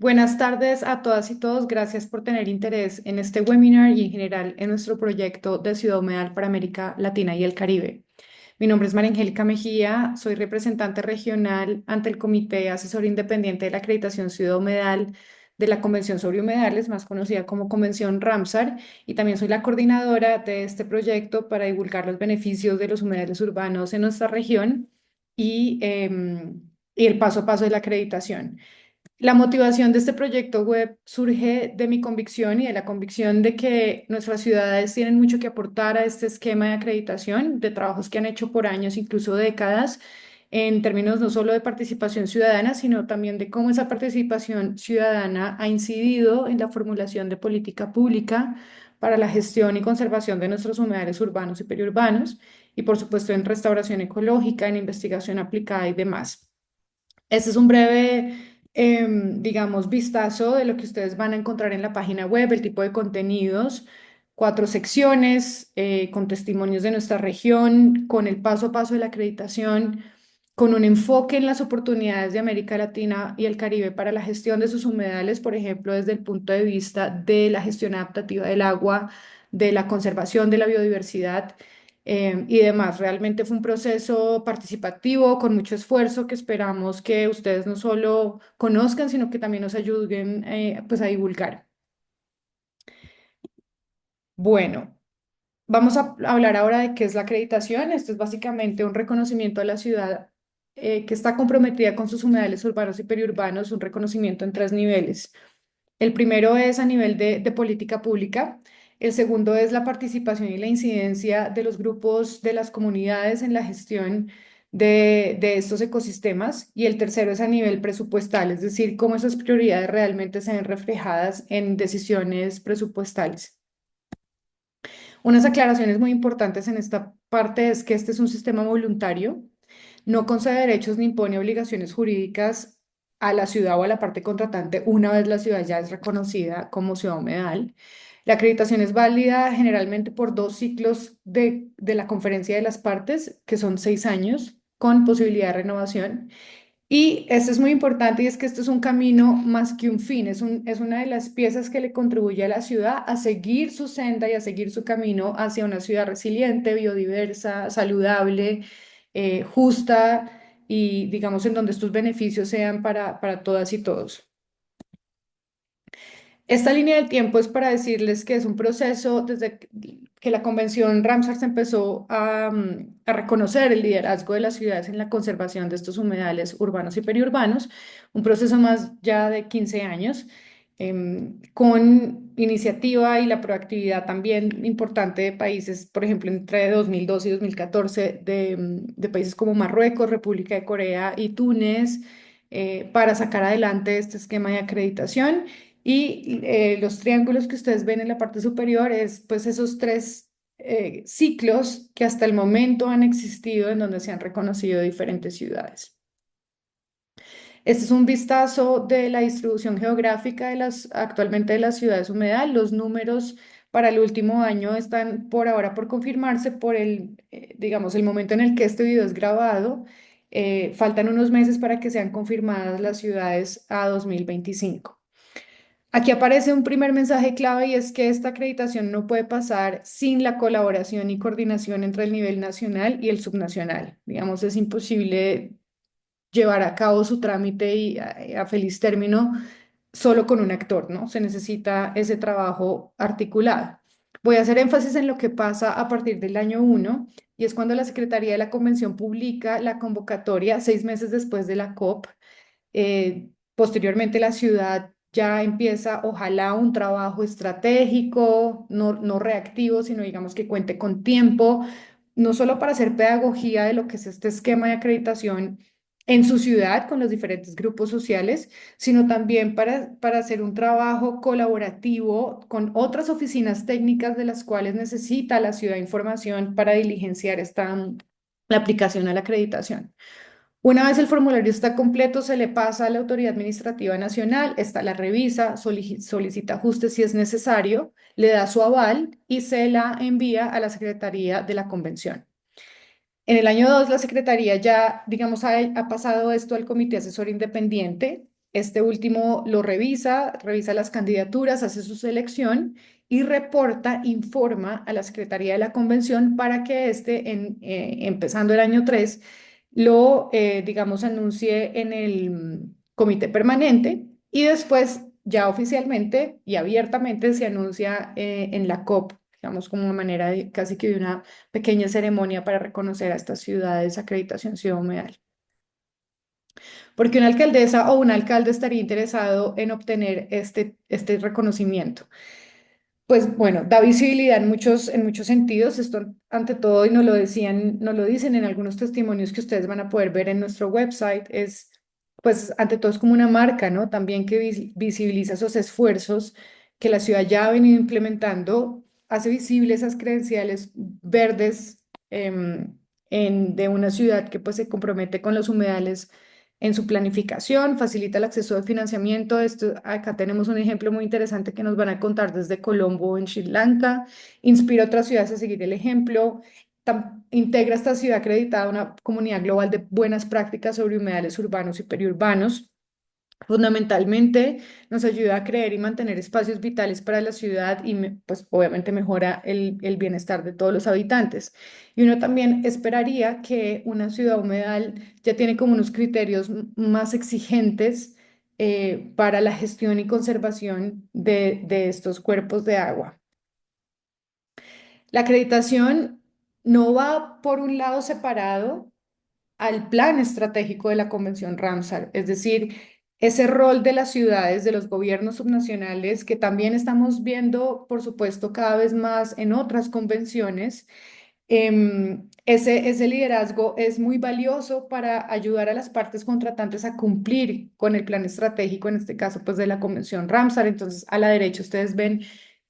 Buenas tardes a todas y todos. Gracias por tener interés en este webinar y en general en nuestro proyecto de Ciudad Humedal para América Latina y el Caribe. Mi nombre es María Angélica Mejía, soy representante regional ante el Comité Asesor Independiente de la Acreditación Ciudad Humedal de la Convención sobre Humedales, más conocida como Convención Ramsar, y también soy la coordinadora de este proyecto para divulgar los beneficios de los humedales urbanos en nuestra región y el paso a paso de la acreditación. La motivación de este proyecto web surge de mi convicción y de la convicción de que nuestras ciudades tienen mucho que aportar a este esquema de acreditación, de trabajos que han hecho por años, incluso décadas, en términos no solo de participación ciudadana, sino también de cómo esa participación ciudadana ha incidido en la formulación de política pública para la gestión y conservación de nuestros humedales urbanos y periurbanos, y por supuesto en restauración ecológica, en investigación aplicada y demás. Este es un breve, digamos, vistazo de lo que ustedes van a encontrar en la página web, el tipo de contenidos, cuatro secciones con testimonios de nuestra región, con el paso a paso de la acreditación, con un enfoque en las oportunidades de América Latina y el Caribe para la gestión de sus humedales, por ejemplo, desde el punto de vista de la gestión adaptativa del agua, de la conservación de la biodiversidad y demás. Realmente fue un proceso participativo con mucho esfuerzo que esperamos que ustedes no solo conozcan, sino que también nos ayuden pues a divulgar. Bueno, vamos a hablar ahora de qué es la acreditación. Esto es básicamente un reconocimiento a la ciudad que está comprometida con sus humedales urbanos y periurbanos, un reconocimiento en tres niveles. El primero es a nivel de política pública. El segundo es la participación y la incidencia de los grupos de las comunidades en la gestión de estos ecosistemas. Y el tercero es a nivel presupuestal, es decir, cómo esas prioridades realmente se ven reflejadas en decisiones presupuestales. Unas aclaraciones muy importantes en esta parte es que este es un sistema voluntario, no concede derechos ni impone obligaciones jurídicas a la ciudad o a la parte contratante una vez la ciudad ya es reconocida como ciudad humedal. La acreditación es válida generalmente por dos ciclos de la conferencia de las partes, que son 6 años, con posibilidad de renovación. Y esto es muy importante y es que esto es un camino más que un fin, es una de las piezas que le contribuye a la ciudad a seguir su senda y a seguir su camino hacia una ciudad resiliente, biodiversa, saludable, justa y digamos en donde estos beneficios sean para todas y todos. Esta línea del tiempo es para decirles que es un proceso desde que la Convención Ramsar se empezó a reconocer el liderazgo de las ciudades en la conservación de estos humedales urbanos y periurbanos, un proceso más ya de 15 años, con iniciativa y la proactividad también importante de países, por ejemplo, entre 2012 y 2014, de países como Marruecos, República de Corea y Túnez, para sacar adelante este esquema de acreditación. Y los triángulos que ustedes ven en la parte superior es pues esos tres ciclos que hasta el momento han existido en donde se han reconocido diferentes ciudades. Este es un vistazo de la distribución geográfica actualmente de las ciudades humedal. Los números para el último año están por ahora por confirmarse por digamos, el momento en el que este video es grabado. Faltan unos meses para que sean confirmadas las ciudades a 2025. Aquí aparece un primer mensaje clave y es que esta acreditación no puede pasar sin la colaboración y coordinación entre el nivel nacional y el subnacional. Digamos, es imposible llevar a cabo su trámite y a feliz término solo con un actor, ¿no? Se necesita ese trabajo articulado. Voy a hacer énfasis en lo que pasa a partir del año 1 y es cuando la Secretaría de la Convención publica la convocatoria 6 meses después de la COP. Posteriormente la ciudad ya empieza, ojalá, un trabajo estratégico, no reactivo, sino digamos que cuente con tiempo, no solo para hacer pedagogía de lo que es este esquema de acreditación en su ciudad con los diferentes grupos sociales, sino también para hacer un trabajo colaborativo con otras oficinas técnicas de las cuales necesita la ciudad información para diligenciar la aplicación a la acreditación. Una vez el formulario está completo, se le pasa a la Autoridad Administrativa Nacional, esta la revisa, solicita ajustes si es necesario, le da su aval y se la envía a la Secretaría de la Convención. En el año 2, la Secretaría ya, digamos, ha pasado esto al Comité Asesor Independiente Este último lo revisa, revisa las candidaturas, hace su selección y reporta, informa a la Secretaría de la Convención para que empezando el año 3 digamos, anuncie en el comité permanente y después ya oficialmente y abiertamente se anuncia en la COP, digamos, como una manera casi que de una pequeña ceremonia para reconocer a estas ciudades acreditación Ciudad Humedal. Porque una alcaldesa o un alcalde estaría interesado en obtener este reconocimiento. Pues bueno, da visibilidad en muchos sentidos. Esto ante todo, y nos lo decían, nos lo dicen en algunos testimonios que ustedes van a poder ver en nuestro website, es pues ante todo es como una marca, ¿no? También que visibiliza esos esfuerzos que la ciudad ya ha venido implementando, hace visibles esas credenciales verdes de una ciudad que pues se compromete con los humedales en su planificación, facilita el acceso al financiamiento. Acá tenemos un ejemplo muy interesante que nos van a contar desde Colombo en Sri Lanka. Inspira a otras ciudades a seguir el ejemplo. Integra esta ciudad acreditada a una comunidad global de buenas prácticas sobre humedales urbanos y periurbanos. Fundamentalmente nos ayuda a crear y mantener espacios vitales para la ciudad y pues obviamente mejora el bienestar de todos los habitantes. Y uno también esperaría que una ciudad humedal ya tiene como unos criterios más exigentes para la gestión y conservación de estos cuerpos de agua. La acreditación no va por un lado separado al plan estratégico de la Convención Ramsar, es decir, ese rol de las ciudades, de los gobiernos subnacionales, que también estamos viendo, por supuesto, cada vez más en otras convenciones. Ese liderazgo es muy valioso para ayudar a las partes contratantes a cumplir con el plan estratégico, en este caso, pues de la Convención Ramsar. Entonces, a la derecha ustedes ven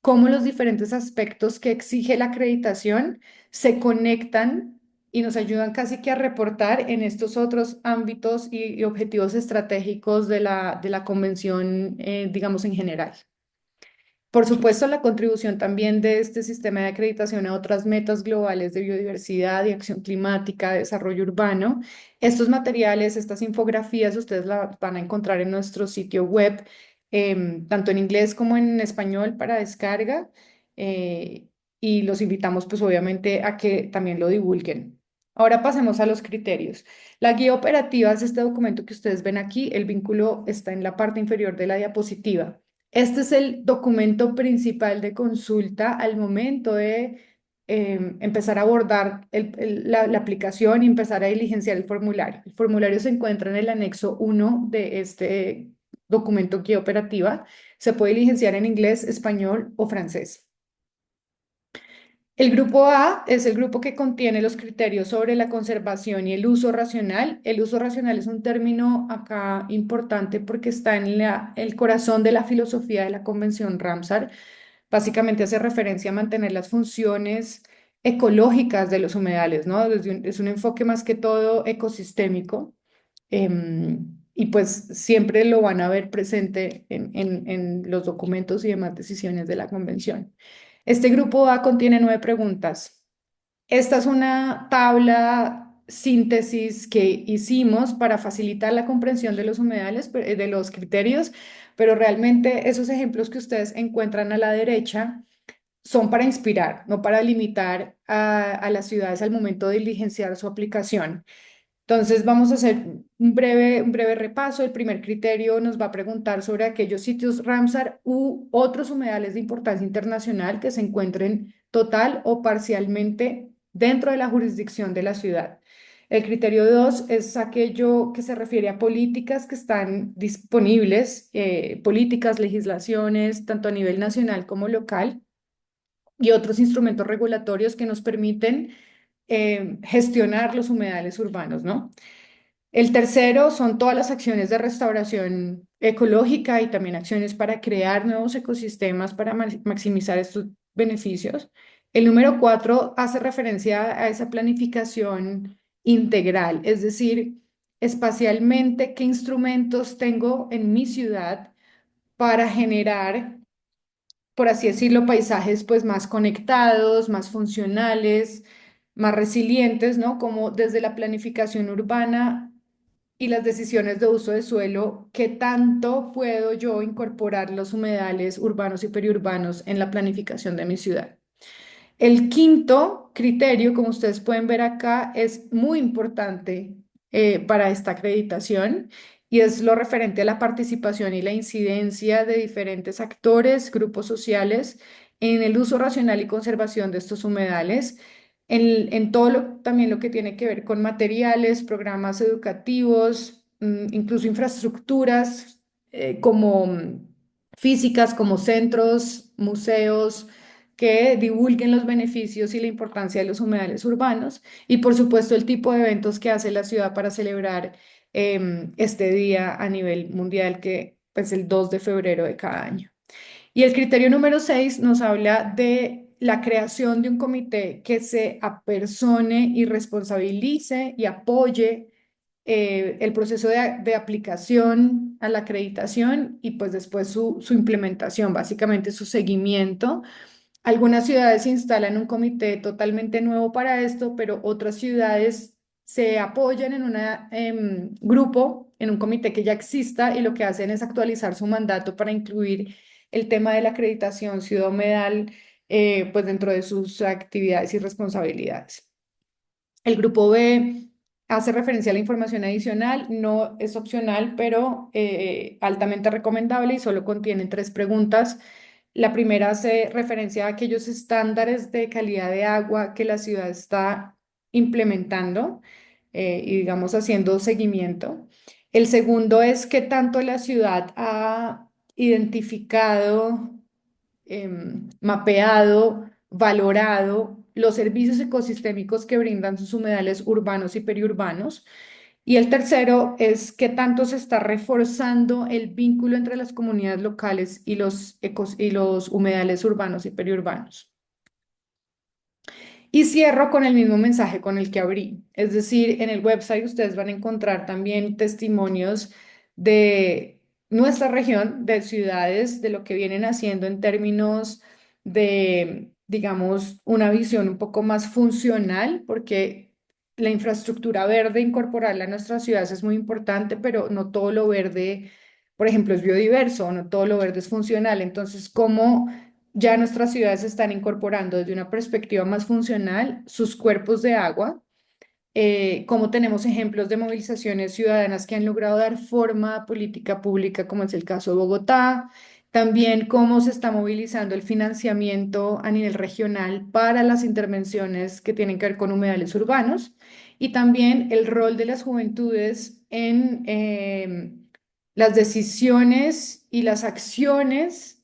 cómo los diferentes aspectos que exige la acreditación se conectan y nos ayudan casi que a reportar en estos otros ámbitos y objetivos estratégicos de la convención, digamos, en general. Por supuesto, la contribución también de este sistema de acreditación a otras metas globales de biodiversidad y acción climática, desarrollo urbano. Estos materiales, estas infografías, ustedes las van a encontrar en nuestro sitio web, tanto en inglés como en español para descarga. eh, y los invitamos, pues obviamente, a que también lo divulguen. Ahora pasemos a los criterios. La guía operativa es este documento que ustedes ven aquí. El vínculo está en la parte inferior de la diapositiva. Este es el documento principal de consulta al momento de empezar a abordar la aplicación y empezar a diligenciar el formulario. El formulario se encuentra en el anexo 1 de este documento guía operativa. Se puede diligenciar en inglés, español o francés. El grupo A es el grupo que contiene los criterios sobre la conservación y el uso racional. El uso racional es un término acá importante porque está en el corazón de la filosofía de la Convención Ramsar. Básicamente hace referencia a mantener las funciones ecológicas de los humedales, ¿no? Es un enfoque más que todo ecosistémico. Y pues siempre lo van a ver presente en los documentos y demás decisiones de la Convención. Este grupo A contiene 9 preguntas. Esta es una tabla síntesis que hicimos para facilitar la comprensión de los humedales, de los criterios, pero realmente esos ejemplos que ustedes encuentran a la derecha son para inspirar, no para limitar a las ciudades al momento de diligenciar su aplicación. Entonces vamos a hacer un breve repaso. El primer criterio nos va a preguntar sobre aquellos sitios Ramsar u otros humedales de importancia internacional que se encuentren total o parcialmente dentro de la jurisdicción de la ciudad. El criterio 2 es aquello que se refiere a políticas que están disponibles, políticas, legislaciones, tanto a nivel nacional como local, y otros instrumentos regulatorios que nos permiten gestionar los humedales urbanos, ¿no? El tercero son todas las acciones de restauración ecológica y también acciones para crear nuevos ecosistemas para maximizar estos beneficios. El número 4 hace referencia a esa planificación integral, es decir, espacialmente, qué instrumentos tengo en mi ciudad para generar, por así decirlo, paisajes pues más conectados, más funcionales, más resilientes, ¿no? Como desde la planificación urbana y las decisiones de uso de suelo, ¿qué tanto puedo yo incorporar los humedales urbanos y periurbanos en la planificación de mi ciudad? El quinto criterio, como ustedes pueden ver acá, es muy importante para esta acreditación y es lo referente a la participación y la incidencia de diferentes actores, grupos sociales en el uso racional y conservación de estos humedales, en todo también lo que tiene que ver con materiales, programas educativos, incluso infraestructuras como físicas, como centros, museos que divulguen los beneficios y la importancia de los humedales urbanos y por supuesto el tipo de eventos que hace la ciudad para celebrar este día a nivel mundial que es el 2 de febrero de cada año. Y el criterio número 6 nos habla de la creación de un comité que se apersone y responsabilice y apoye el proceso de aplicación a la acreditación y pues después su implementación, básicamente su seguimiento. Algunas ciudades instalan un comité totalmente nuevo para esto, pero otras ciudades se apoyan en un grupo, en un comité que ya exista y lo que hacen es actualizar su mandato para incluir el tema de la acreditación ciudad humedal pues dentro de sus actividades y responsabilidades. El grupo B hace referencia a la información adicional, no es opcional, pero altamente recomendable y solo contiene tres preguntas. La primera hace referencia a aquellos estándares de calidad de agua que la ciudad está implementando y, digamos, haciendo seguimiento. El segundo es qué tanto la ciudad ha identificado mapeado, valorado los servicios ecosistémicos que brindan sus humedales urbanos y periurbanos. Y el tercero es qué tanto se está reforzando el vínculo entre las comunidades locales y y los humedales urbanos y periurbanos. Y cierro con el mismo mensaje con el que abrí. Es decir, en el website ustedes van a encontrar también testimonios de nuestra región, de ciudades, de lo que vienen haciendo en términos de, digamos, una visión un poco más funcional, porque la infraestructura verde, incorporarla a nuestras ciudades es muy importante, pero no todo lo verde, por ejemplo, es biodiverso, no todo lo verde es funcional. Entonces, ¿cómo ya nuestras ciudades están incorporando desde una perspectiva más funcional sus cuerpos de agua? Cómo tenemos ejemplos de movilizaciones ciudadanas que han logrado dar forma a política pública, como es el caso de Bogotá. También cómo se está movilizando el financiamiento a nivel regional para las intervenciones que tienen que ver con humedales urbanos. Y también el rol de las juventudes en las decisiones y las acciones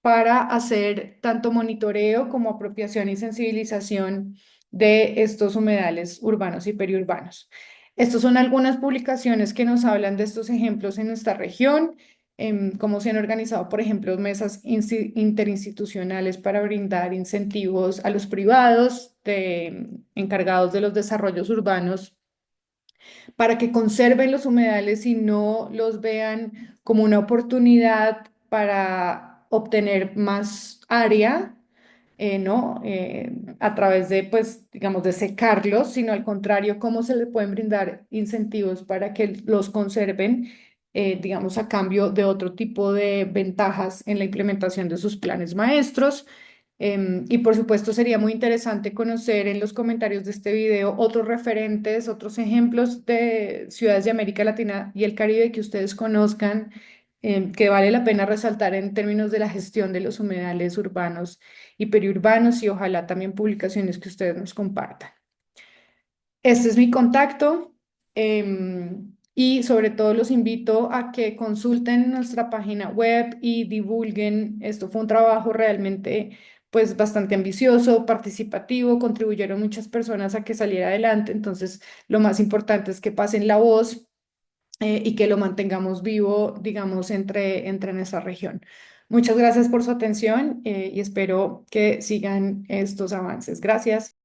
para hacer tanto monitoreo como apropiación y sensibilización de estos humedales urbanos y periurbanos. Estas son algunas publicaciones que nos hablan de estos ejemplos en nuestra región, cómo se han organizado, por ejemplo, mesas interinstitucionales para brindar incentivos a los privados encargados de los desarrollos urbanos para que conserven los humedales y no los vean como una oportunidad para obtener más área, ¿no? A través de, pues, digamos, de secarlos, sino al contrario, cómo se le pueden brindar incentivos para que los conserven, digamos, a cambio de otro tipo de ventajas en la implementación de sus planes maestros. Y por supuesto sería muy interesante conocer en los comentarios de este video otros referentes, otros ejemplos de ciudades de América Latina y el Caribe que ustedes conozcan, que vale la pena resaltar en términos de la gestión de los humedales urbanos y periurbanos y ojalá también publicaciones que ustedes nos compartan. Este es mi contacto y sobre todo los invito a que consulten nuestra página web y divulguen. Esto fue un trabajo realmente pues bastante ambicioso, participativo, contribuyeron muchas personas a que saliera adelante, entonces lo más importante es que pasen la voz y que lo mantengamos vivo, digamos, entre nuestra región. Muchas gracias por su atención y espero que sigan estos avances. Gracias.